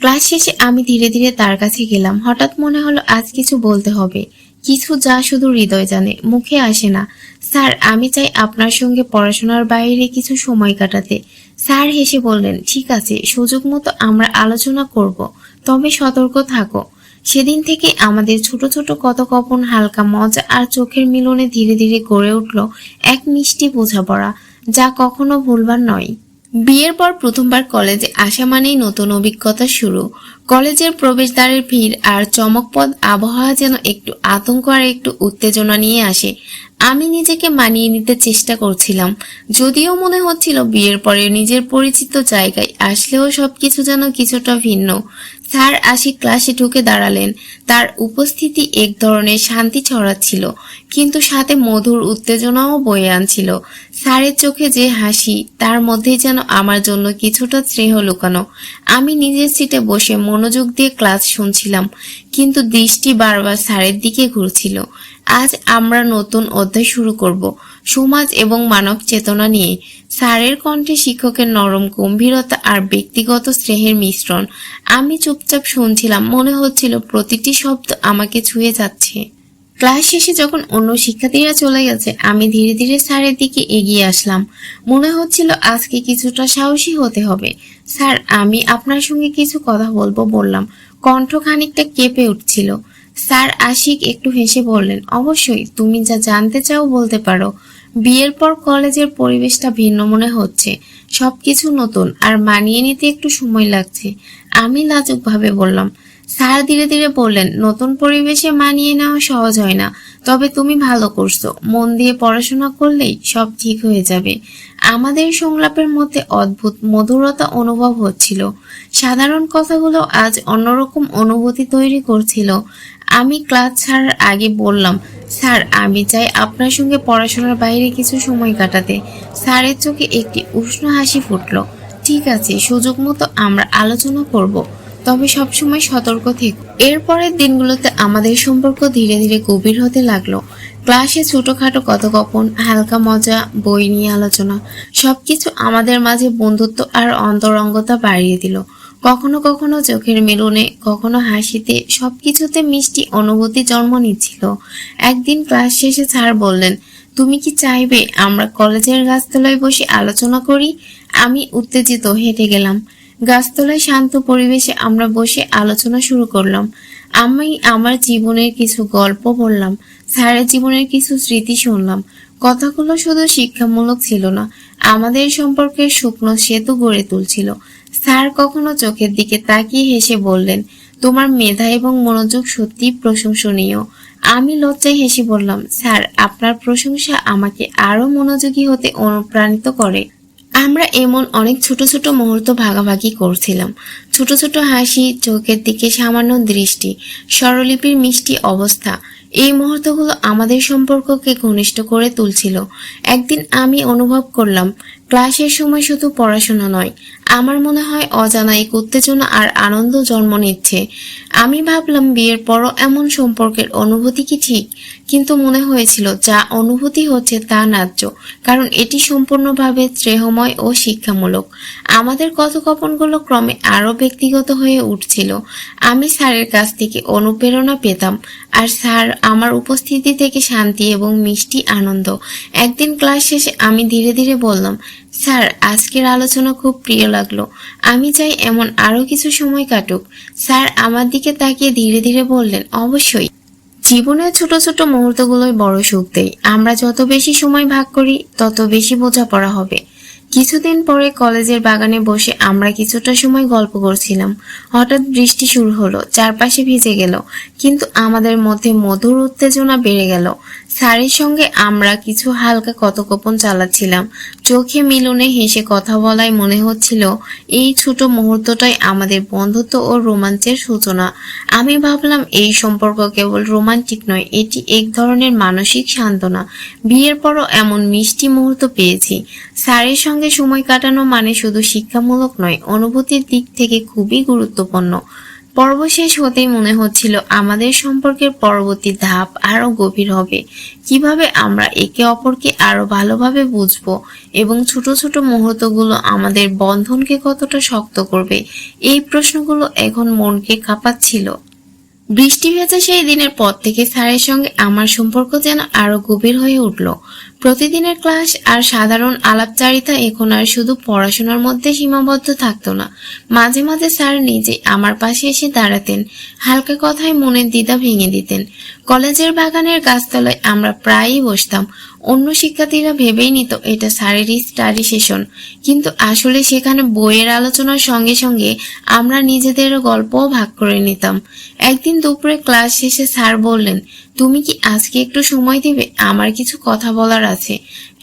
Class শেষে আমি ধীরে ধীরে তার কাছে গেলাম। হঠাৎ মনে হলো আজ কিছু বলতে হবে, কিছু যা শুধু হৃদয় জানে, মুখে আসে না। স্যার, আমি চাই আপনার সঙ্গে পড়াশোনার বাইরে কিছু সময় কাটাতে। স্যার হেসে বললেন, ঠিক আছে, সুযোগ মতো আমরা আলোচনা করব, তবে সতর্ক থাকো। সেদিন থেকে আমাদের ছোট ছোট কথোপকথন, হালকা মজা আর চোখের মিলনে ধীরে ধীরে গড়ে উঠল এক মিষ্টি বোঝাপড়া, যা কখনো ভুলবার নয়। বিয়ের পর প্রথমবার কলেজে আসা মানেই নতুন অভিজ্ঞতা শুরু। কলেজের প্রবেশদ্বারের ভিড় আর চমকপ্রদ আবহাওয়া যেন একটু আতঙ্ক আর একটু উত্তেজনা নিয়ে আসে। আমি নিজেকে মানিয়ে নিতে চেষ্টা করছিলাম, যদিও মনে হচ্ছিল বিয়ের পরে নিজের পরিচিত জায়গায় আসলেও সবকিছু যেন কিছুটা ভিন্ন। স্যার আশিক ক্লাসে ঢুকে দাঁড়ালেন। তার উপস্থিতি এক ধরনের শান্তি ছড়াচ্ছিল, কিন্তু সাথে মধুর উত্তেজনাও বয়ে আনছিল। স্যারের চোখে যে হাসি, তার মধ্যেই যেন আমার জন্য কিছুটা স্নেহ লুকানো। আমি নিজের সিটে বসে মনোযোগ দিয়ে ক্লাস শুনছিলাম, কিন্তু দৃষ্টি বারবার স্যারের দিকে ঘুরছিল। আজ আমরা নতুন অধ্যায় শুরু করব, সমাজ এবং মানব চেতনা নিয়ে। স্যারের কণ্ঠে শিক্ষকের নরম গম্ভীরতা আর ব্যক্তিগত স্নেহের মিশ্রণ। আমি চুপচাপ শুনছিলাম, মনে হচ্ছিল প্রতিটি শব্দ আমাকে ছুঁয়ে যাচ্ছে। ক্লাস শেষে যখন অন্য শিক্ষার্থীরা চলে গেছে, আমি ধীরে ধীরে স্যারের দিকে এগিয়ে আসলাম। মনে হচ্ছিল আজকে কিছুটা সাহসী হতে হবে। স্যার, আমি আপনার সঙ্গে কিছু কথা বলবো, বললাম। কণ্ঠ খানিকটা কেঁপে উঠছিল। স্যার আশিক একটু হেসে বললেন, অবশ্যই, তুমি যা জানতে চাও বলতে পারো। বিয়ের পর কলেজের পরিবেশটা ভিন্ন মনে হচ্ছে, সবকিছু নতুন আর মানিয়ে নিতে একটু সময় লাগছে। আমি লাজুকভাবে বললাম। স্যার ধীরে ধীরে বললেন, নতুন পরিবেশে মানিয়ে নেওয়া সহজ হয় না, তবে তুমি ভালো করছো। মন দিয়ে পড়াশোনা করলেই সব ঠিক হয়ে যাবে। আমাদের সংলাপের মধ্যে অদ্ভুত মধুরতা অনুভব হচ্ছিল। সাধারণ কথাগুলো আজ অন্যরকম অনুভূতি তৈরি করছিল। আমি ক্লাস ছাড়ার আগে বললাম, স্যার, আমি চাই আপনার সঙ্গে পড়াশোনার বাইরে কিছু সময় কাটাতে। স্যারের চোখে একটি উষ্ণ হাসি ফুটল। ঠিক আছে, সুযোগ মতো আমরা আলোচনা করব, তবে সবসময় সতর্ক থেকো। এরপরের দিনগুলোতে আমাদের সম্পর্ক ধীরে ধীরে গভীর হতে লাগলো। ক্লাসে ছোটখাটো কথোপকথন, হালকা মজা, বই নিয়ে আলোচনা, সবকিছু আমাদের মাঝে বন্ধুত্ব আর অন্তরঙ্গতা বাড়িয়ে দিল। কখনো কখনো চোখের মেলনে, কখনো হাসিতে, সবকিছুতে মিষ্টি অনুভূতি জন্ম নিচ্ছিল। একদিন ক্লাস শেষে স্যার বললেন, তুমি কি চাইবে আমরা কলেজের গাছতলায় বসে আলোচনা করি? আমি উত্তেজিত হেঁটে গেলাম। গাছতলায় শান্ত পরিবেশে আমরা বসে আলোচনা শুরু করলাম। আমি আমার জীবনের কিছু গল্প বললাম, স্যারের জীবনের কিছু স্মৃতি শুনলাম। কথাগুলো শুধু শিক্ষামূলক ছিল না, আমাদের সম্পর্কের শুকনো সেতু গড়ে তুলছিল। স্যার কখনো চোখের দিকে তাকিয়ে হেসে বললেন, তোমার মেধা এবং মনোযোগ সত্যি প্রশংসনীয়। আমি লজ্জায় হেসে বললাম, স্যার, আপনার প্রশংসা আমাকে আরো মনোযোগী হতে অনুপ্রাণিত করে। আমরা এমন অনেক ছোট ছোট মুহূর্ত ভাগাভাগি করছিলাম। ছোট ছোট হাসি, চোখের দিকে সামান্য দৃষ্টি, স্বরলিপির মিষ্টি অবস্থা। এই মুহূর্তগুলো আমাদের সম্পর্ককে ঘনিষ্ঠ করে তুলছিল। একদিন আমি অনুভব করলাম, ক্লাসের সময় শুধু পড়াশোনা নয়, আমার মনে হয় অজানা এক উত্তেজনা আর আনন্দ জন্ম নিচ্ছে। আমি ভাবলাম, বিয়ের পরও এমন সম্পর্কের অনুভূতি কি ঠিক? কিন্তু মনে হয়েছিল যা অনুভূতি হচ্ছে তা ন্যায্য, কারণ এটি সম্পূর্ণভাবে স্নেহময় ও শিক্ষামূলক। আমাদের কথোপকথনগুলো ক্রমে আরো ব্যক্তিগত হয়ে উঠছিল। আমি স্যারের কাছ থেকে অনুপ্রেরণা পেতাম, আর স্যার আমার উপস্থিতি থেকে শান্তি এবং মিষ্টি আনন্দ। একদিন ক্লাস শেষে আমি ধীরে ধীরে বললাম, স্যার, আজকের আলোচনা খুব প্রিয় লাগলো। আমি চাই এমন আরো কিছু সময় কাটুক। স্যার আমার দিকে তাকিয়ে ধীরে ধীরে বললেন, অবশ্যই। জীবনের ছোট ছোট মুহূর্তগুলোই বড় সুখ দেয়। আমরা যত বেশি সময় ভাগ করি, তত বেশি বোঝাপড়া হবে। কিছুদিন পরে কলেজের বাগানে বসে আমরা কিছুটা সময় গল্প করছিলাম। হঠাৎ বৃষ্টি শুরু হলো, চারপাশে ভিজে গেল, কিন্তু আমাদের মধ্যে মধুর উত্তেজনা বেড়ে গেল। স্যারের সঙ্গে আমরা কিছু হালকা কথোপকথন চালাচ্ছিলাম। চোখে মিলনে হেসে কথা বলায় মনে হচ্ছিল এই ছোট মুহূর্তটাই আমাদের বন্ধুত্ব ও রোমাঞ্চের সূচনা। আমি ভাবলাম, এই সম্পর্ক কেবল রোমান্টিক নয়, এটি এক ধরনের মানসিক সান্ত্বনা। বিয়ের পরও এমন মিষ্টি মুহূর্ত পেয়েছি। স্যারের সঙ্গে সময় কাটানো মানে শুধু শিক্ষামূলক নয়, অনুভূতির দিক থেকে খুবই গুরুত্বপূর্ণ। পর্ব শেষ হতেই মনে হচ্ছিল আমাদের সম্পর্কের পরবর্তী ধাপ আরো গভীর হবে। কিভাবে আমরা একে অপরকে আরো ভালোভাবে বুঝবো এবং ছোট ছোট মুহূর্তগুলো আমাদের বন্ধনকে কতটা শক্ত করবে, এই প্রশ্নগুলো এখন মনকে কাঁপাচ্ছিল। বৃষ্টি ভেজা সেই দিনের পর থেকে স্যারের সঙ্গে আমার সম্পর্ক যেন আরো গভীর হয়ে উঠল। প্রতিদিনের ক্লাস আর সাধারণ আলাপচারিতা এখন আর শুধু পড়াশোনার মধ্যে সীমাবদ্ধ থাকতো না। মাঝে মাঝে স্যার নিজে আমার পাশে এসে দাঁড়াতেন, হালকা কথায় মনের দ্বিধা ভেঙে দিতেন। কলেজের বাগানের গাছতলায় আমরা প্রায়ই বসতাম। অন্য শিক্ষার্থীরা ভেবেই নিত এটা স্যারের স্টাডি সেশন, কিন্তু আসলে সেখানে বইয়ের আলোচনার সঙ্গে সঙ্গে আমরা নিজেদেরও গল্পও ভাগ করে নিতাম। একদিন দুপুরে ক্লাস শেষে স্যার বললেন, তুমি কি আজকে একটু সময় দিবে, আমার কিছু কথা বলার আছে।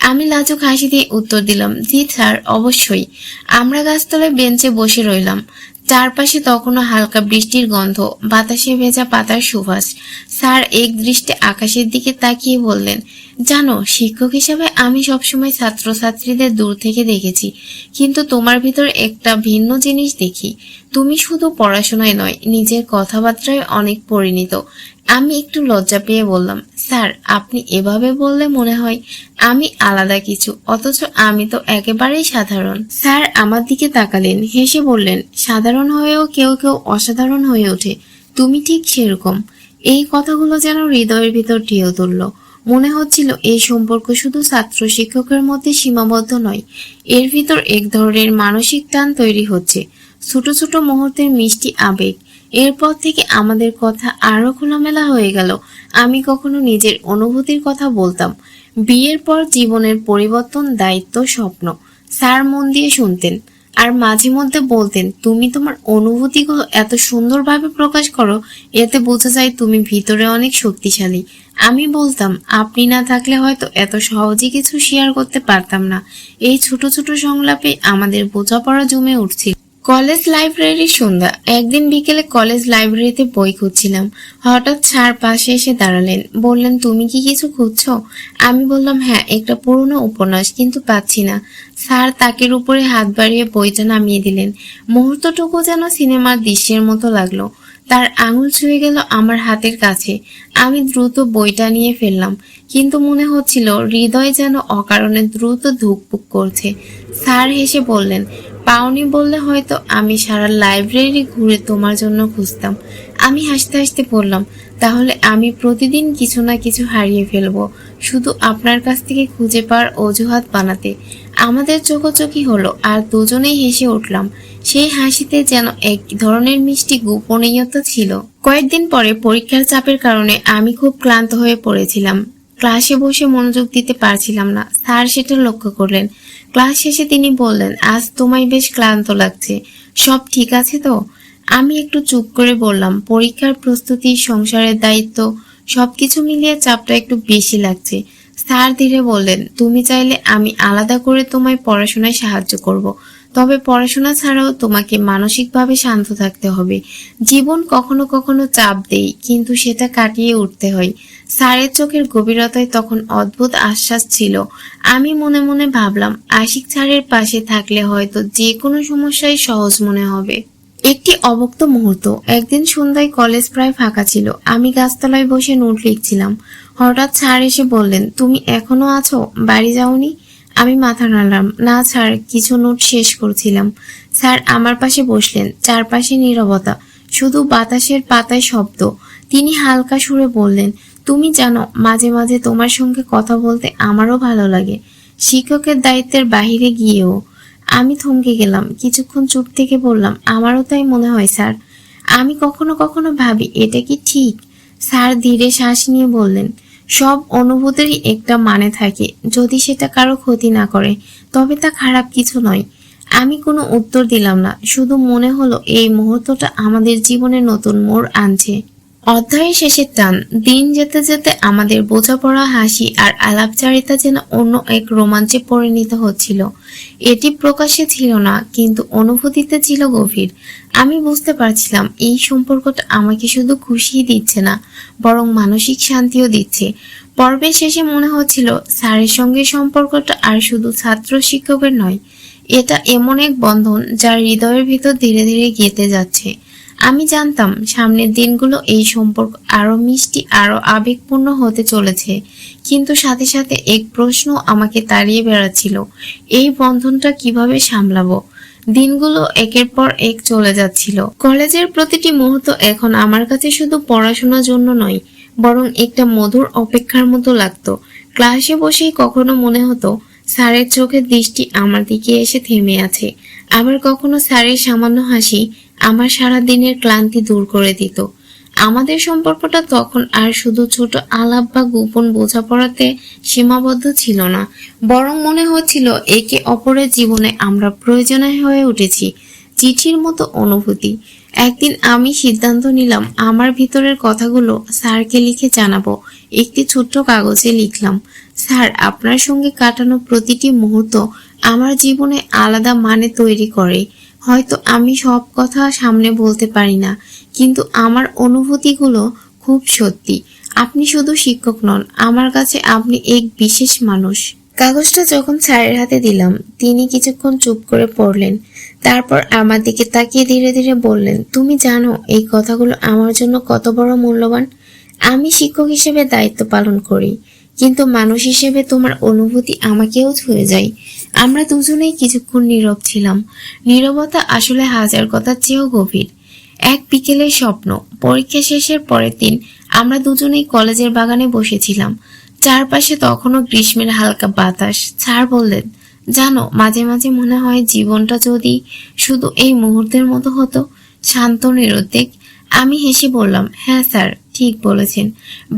আমি লাজুক হাসি দিয়ে উত্তর দিলাম, জি স্যার, অবশ্যই। আমরা গাছতলায় বেঞ্চে বসে রইলাম। চারপাশে তখনও হালকা বৃষ্টির গন্ধ, বাতাসে ভেজা পাতার সুবাস। স্যার এক দৃষ্টে আকাশের দিকে তাকিয়ে বললেন, জানো, শিক্ষক হিসাবে আমি সবসময় ছাত্রছাত্রীদের দূর থেকে দেখেছি, কিন্তু তোমার ভিতর একটা ভিন্ন জিনিস দেখি। তুমি শুধু পড়াশোনায় নয়, নিজের কথাবার্তায় অনেক পরিণত। আমি একটু লজ্জা পেয়ে বললাম, স্যার, আপনি এভাবে বললে মনে হয় আমি আলাদা কিছু, অথচ আমি তো একেবারেই সাধারণ। স্যার আমার দিকে তাকালেন, হেসে বললেন, সাধারণ হয়েও কেউ কেউ অসাধারণ হয়ে ওঠে, তুমি ঠিক সেরকম। এই কথাগুলো যেন হৃদয়ের ভিতর ঢেউ তুলল। মনে হচ্ছিল এই সম্পর্ক শুধু ছাত্র শিক্ষকের মধ্যে সীমাবদ্ধ নয়, এর ভিতর এক ধরনের মানসিক টান তৈরি হচ্ছে, ছোট ছোট মুহূর্তের মিষ্টি আবেগ। এরপর থেকে আমাদের কথা আরো খোলামেলা হয়ে গেল। আমি কখনো নিজের অনুভূতির কথা বলতাম, বিয়ের পর জীবনের পরিবর্তন, দায়িত্ব, স্বপ্ন। স্যার মন দিয়ে শুনতেন আর মাঝে মধ্যে বলতেন, তুমি তোমার অনুভূতিগুলো এত সুন্দরভাবে প্রকাশ করো, এতে বোঝা যায় তুমি ভিতরে অনেক শক্তিশালী। আমি বলতাম, আপনি না থাকলে হয়তো এত সহজে কিছু শেয়ার করতে পারতাম না। এই ছোট ছোট সংলাপে আমাদের বোঝাপড়া জমে উঠছিল। কলেজ লাইব্রেরির সন্ধ্যা। একদিন বিকেলে কলেজ লাইব্রেরিতে বই খুঁজছিলাম, হঠাৎ স্যার পাশে এসে দাঁড়ালেন, বললেন, তুমি কি কিছু খুঁজছো? আমি বললাম, হ্যাঁ, একটা পুরনো উপন্যাস, কিন্তু পাচ্ছি না। স্যার তাকের উপরে হাত বাড়িয়ে বইটা নামিয়ে দিলেন। মুহূর্তটুকু যেন সিনেমার দৃশ্যের মতো লাগলো। তার আঙুল ছুঁয়ে গেল আমার হাতের কাছে। আমি দ্রুত বইটা নিয়ে ফেললাম, কিন্তু মনে হচ্ছিল হৃদয় যেন অকারণে দ্রুত ধুকপুক করছে। স্যার হেসে বললেন, পাওনি বললে হয়তো আমি সারা লাইব্রেরি ঘুরে তোমার জন্য খুঁজতাম। আমি হাসতে হাসতে বললাম, তাহলে আমি প্রতিদিন কিছু না কিছু হারিয়ে ফেলবো, শুধু আপনার কাছ থেকে খুঁজে পাওয়ার অজুহাত বানাতে। আমাদের চোখাচোখি হলো আর দুজনেই হেসে উঠলাম। সেই হাসিতে যেন এক ধরনের মিষ্টি গোপনীয়তা ছিল। কয়েকদিন পরে পরীক্ষার চাপের কারণে আমি খুব ক্লান্ত হয়ে পড়েছিলাম। ক্লাসে বসে মনোযোগ দিতে পারছিলাম না। স্যার সেটা লক্ষ্য করলেন। ক্লাস শেষে তিনি বললেন, আজ তোমায় বেশ ক্লান্ত লাগছে, সব ঠিক আছে তো? আমি একটু চুপ করে বললাম, পরীক্ষার প্রস্তুতি, সংসারের দায়িত্ব, সবকিছু মিলিয়ে চাপটা একটু বেশি লাগছে। স্যার ধীরে বললেন, তুমি চাইলে আমি আলাদা করে তোমায় পড়াশোনায় সাহায্য করব, তবে পড়াশোনা ছাড়াও তোমাকে মানসিকভাবে শান্ত থাকতে হবে। জীবন কখনো কখনো চাপ দেয়, কিন্তু সেটা কাটিয়ে উঠতে হয়। স্যারের চোখের গভীরতায় তখন অদ্ভুত আশ্বাস ছিল। আমি মনে মনে ভাবলাম, আশিক স্যারের পাশে থাকলে হয়তো যে কোনো সমস্যাই সহজ মনে হবে। একটি অবক্ত মুহূর্ত। একদিন সন্ধ্যায় কলেজ প্রায় ফাঁকা ছিল। আমি গাছতলায় বসে নোট লিখছিলাম। হঠাৎ স্যার এসে বললেন, তুমি এখনো আছো, বাড়ি যাওনি? আমি মাথা নাড়লাম, না স্যার, কিছু নোট শেষ করছিলাম। স্যার আমার পাশে বসলেন। চারপাশে নীরবতা, শুধু বাতাসের পাতায় শব্দ। তিনি হালকা সুরে বললেন, তুমি জানো, মাঝে মাঝে তোমার সঙ্গে কথা বলতে আমারও ভালো লাগে, শিক্ষকের দায়িত্বের বাহিরে গিয়েও। আমি থমকে গেলাম। কিছুক্ষণ চুপ থেকে বললাম, আমারও তাই মনে হয় স্যার। আমি কখনো কখনো ভাবি, এটা কি ঠিক? স্যার ধীরে শ্বাস নিয়ে বললেন, সব অনুভূতিরই একটা মানে থাকে, যদি সেটা কারো ক্ষতি না করে তবে তা খারাপ কিছু নয়। আমি কোনো উত্তর দিলাম না, শুধু মনে হলো এই মুহূর্তটা আমাদের জীবনে নতুন মোড় আনছে। অধ্যায়ের শেষের টান। দিন যেতে যেতে আমাদের বোঝাপড়া, হাসি আর আলাপচারিতা যেন অন্য এক রোমাঞ্চে পরিণত হচ্ছিল। এটি প্রকাশ্যে ছিল না, কিন্তু অনুভূতিতে ছিল গভীর। আমি বুঝতে পারছিলাম এই সম্পর্কটা আমাকে শুধু খুশিই দিচ্ছে না, বরং মানসিক শান্তিও দিচ্ছে। পর্বের শেষে মনে হচ্ছিল স্যারের সঙ্গে সম্পর্কটা আর শুধু ছাত্র শিক্ষকের নয়, এটা এমন এক বন্ধন যা হৃদয়ের ভিতর ধীরে ধীরে গেঁথে যাচ্ছে। আমি জানতাম সামনের দিনগুলো এই সম্পর্ক আরো মিষ্টি আরো আবেগপূর্ণ হতে চলেছে, কিন্তু সাথে সাথে এক প্রশ্ন আমাকে তাড়িয়ে বেড়াচ্ছিল, এই বন্ধনটা কিভাবে সামলাবো। দিনগুলো একের পর এক চলে যাচ্ছিল। কলেজের প্রতিটি মুহূর্ত এখন আমার কাছে শুধু পড়াশোনার জন্য নয়, বরং একটা মধুর অপেক্ষার মতো লাগতো। ক্লাসে বসেই কখনো মনে হতো স্যারের চোখের দৃষ্টি আমার দিকে এসে থেমে আছে, আবার কখনো স্যারের সামান্য হাসি আমার সারা দিনের ক্লান্তি দূর করে দিত। আমাদের সম্পর্কটা তখন আর শুধু ছোট আলাপ বা গোপন বোঝাপড়াতে সীমাবদ্ধ ছিল না, বরং মনে হচ্ছিল একে অপরের জীবনে আমরা প্রয়োজনীয় হয়ে উঠেছি। চিঠির মতো অনুভূতি। একদিন আমি সিদ্ধান্ত নিলাম আমার ভিতরের কথাগুলো স্যারকে লিখে জানাবো। একটি ছোট্ট কাগজে লিখলাম, স্যার, আপনার সঙ্গে কাটানো প্রতিটি মুহূর্ত আমার জীবনে আলাদা মানে তৈরি করে। হয়তো আমি সব কথা সামনে বলতে পারি না, কিন্তু আমার অনুভূতিগুলো খুব সত্যি। আপনি শুধু শিক্ষক নন, আমার কাছে আপনি এক বিশেষ মানুষ। কাগজটা যখন স্যারের হাতে দিলাম, তিনি কিছুক্ষণ চুপ করে পড়লেন। তারপর আমার দিকে তাকিয়ে ধীরে ধীরে বললেন, তুমি জানো এই কথাগুলো আমার জন্য কত বড় মূল্যবান। আমি শিক্ষক হিসেবে দায়িত্ব পালন করি, কিন্তু মানুষ হিসেবে তোমার অনুভূতি আমাকেও ছুঁয়ে যায়। আমরা দুজনেই কিছুক্ষণ নীরব ছিলাম। নীরবতা আসলে হাজার কথার চেয়েও গভীর। এক বিকেলের স্বপ্ন। পরীক্ষা শেষের পরের দিন আমরা দুজনেই কলেজের বাগানে বসেছিলাম। চারপাশে তখনও গ্রীষ্মের হালকা বাতাস। স্যার বললেন, জানো, মাঝে মাঝে মনে হয় জীবনটা যদি শুধু এই মুহূর্তের মতো হতো, শান্ত নিরুদ্বেগ। আমি হেসে বললাম, হ্যাঁ স্যার, ঠিক বলেছেন।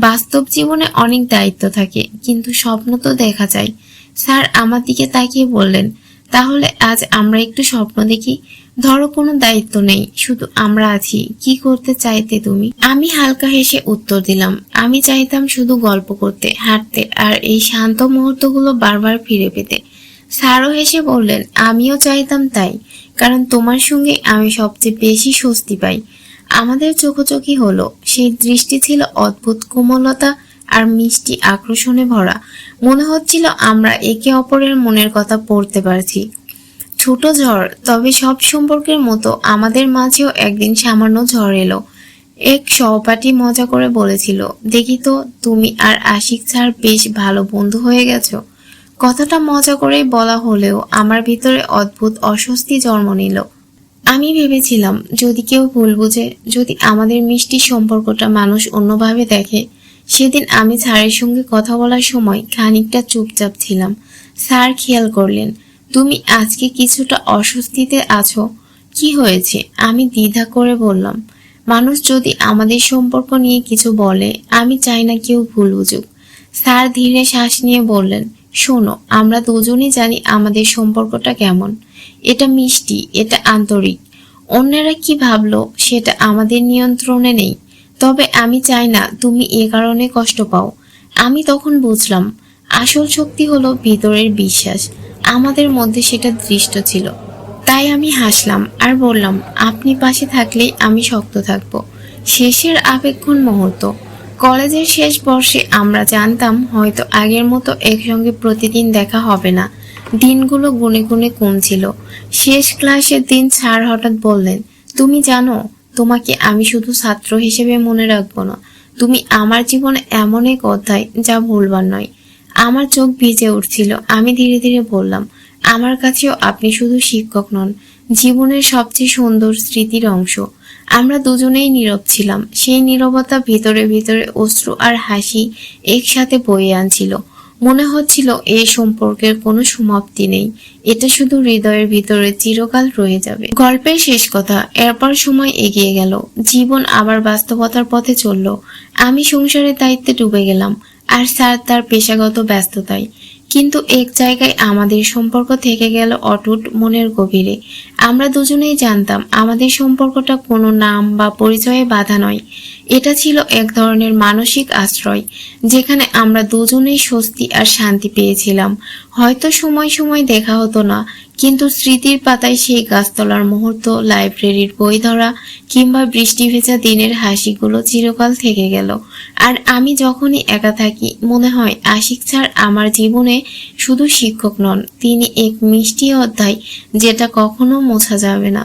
বাস্তব জীবনে অনেক দায়িত্ব থাকে, কিন্তু স্বপ্ন তো দেখা যায়। স্যার আমার দিকে তাকিয়ে বললেন, তাহলে আজ আমরা একটু স্বপ্ন দেখি। ধরো কোনো দায়িত্ব নেই, শুধু আমরা আছি। কি করতে চাইতে তুমি? আমি হালকা হেসে উত্তর দিলাম, আমি চাইতাম শুধু গল্প করতে, হাঁটতে, আর এই শান্ত মুহূর্তগুলো বারবার ফিরে পেতে। স্যারও হেসে বললেন, আমিও চাইতাম তাই, কারণ তোমার সঙ্গে আমি সবচেয়ে বেশি স্বস্তি পাই। আমাদের চোখোচোখি হলো। সেই দৃষ্টি ছিল অদ্ভুত কোমলতা আর মিষ্টি আকর্ষণে ভরা। মনে হচ্ছিল আমরা একে অপরের মনের কথা পড়তে পারছি। ছোট ঝড়, তবে সব সম্পর্কের মতো আমাদের মাঝেও একদিন সামান্য ঝড় এলো। এক সহপাঠী মজা করে বলেছিল, দেখি তো, তুমি আর আশিক স্যার বেশ ভালো বন্ধু হয়ে গেছো। কথাটা মজা করেই বলা হলেও আমার ভিতরে অদ্ভুত অস্বস্তি জন্ম নিল। আমি ভেবেছিলাম, যদি কেউ ভুল বুঝে, যদি আমাদের মিষ্টি সম্পর্কটা মানুষ অন্যভাবে দেখে। সেদিন আমি স্যারের সঙ্গে কথা বলার সময় খানিকটা চুপচাপ ছিলাম। স্যার খেয়াল করলেন, তুমি আজকে কিছুটা অস্বস্তিতে আছো। কি হয়েছে? আমি দ্বিধা করে বললাম, মানুষ যদি আমাদের সম্পর্ক নিয়ে কিছু বলে, আমি চাই না কেউ ভুল বুঝুক। স্যার ধীরে শ্বাস নিয়ে বললেন, শোনো, আমরা দুজনই জানি আমাদের সম্পর্কটা কেমন। এটা মিষ্টি, এটা আন্তরিক। অন্যেরা কি ভাবলো সেটা আমাদের নিয়ন্ত্রণে নেই। তবে আমি চাই না তুমি এ কারণে কষ্ট পাও। আমি তখন বুঝলাম, আসল শক্তি হলো ভিতরের বিশ্বাস। আমাদের মধ্যে সেটা দৃষ্ট ছিল। তাই আমি হাসলাম আর বললাম, আপনি পাশে থাকলেই আমি শক্ত থাকবো। শেষের আবেগঘন মুহূর্ত। কলেজের শেষ বর্ষে আমরা জানতাম হয়তো আগের মতো একসঙ্গে প্রতিদিন দেখা হবে না। দিনগুলো গুনে গুনে কমছিল। শেষ ক্লাসের দিন স্যার হঠাৎ বললেন, তুমি জানো, তোমাকে আমি শুধু ছাত্র হিসেবে মনে রাখবো না, তুমি আমার জীবনে এমন এক অধ্যায় যা ভুলবার নয়। আমার চোখ ভিজে উঠছিল। আমি ধীরে ধীরে বললাম, আমার কাছেও আপনি শুধু শিক্ষক নন, জীবনের সবচেয়ে সুন্দর স্মৃতির অংশ। আমরা দুজনেই নীরব ছিলাম। সেই নীরবতা ভিতরে ভিতরে অশ্রু আর হাসি একসাথে বয়ে আনছিল। মনে হচ্ছিল এই সম্পর্কের কোনো সমাপ্তি নেই, এটা শুধু হৃদয়ের ভিতরে চিরকাল রয়ে যাবে। গল্পের শেষ কথা। এরপর সময় এগিয়ে গেল, জীবন আবার বাস্তবতার পথে চলল। আমি সংসারের দায়িত্বে ডুবে গেলাম, আর স্যার তার পেশাগত ব্যস্ততায়। কিন্তু এক জায়গায় আমাদের সম্পর্ক থেকে গেল অটুট, মনের গভীরে। আমরা দুজনেই জানতাম আমাদের সম্পর্কটা কোনো নাম বা পরিচয়ে বাধা নয়, এটা ছিল এক ধরনের মানসিক আশ্রয়, যেখানে আমরা দুজনেই স্বস্তি আর শান্তি পেয়েছিলাম। হয়তো সময় সময় দেখা হতো না, কিন্তু স্মৃতির পাতায় সেই গাছতলার মুহূর্ত, লাইব্রেরির বই ধরা, কিংবা বৃষ্টি ভেজা দিনের হাসিগুলো চিরকাল থেকে গেল। আর আমি যখনই একা থাকি, মনে হয় আশিক স্যার আমার জীবনে শুধু শিক্ষক নন, তিনি এক মিষ্টি অধ্যায় যেটা কখনো মোছা যাবে না।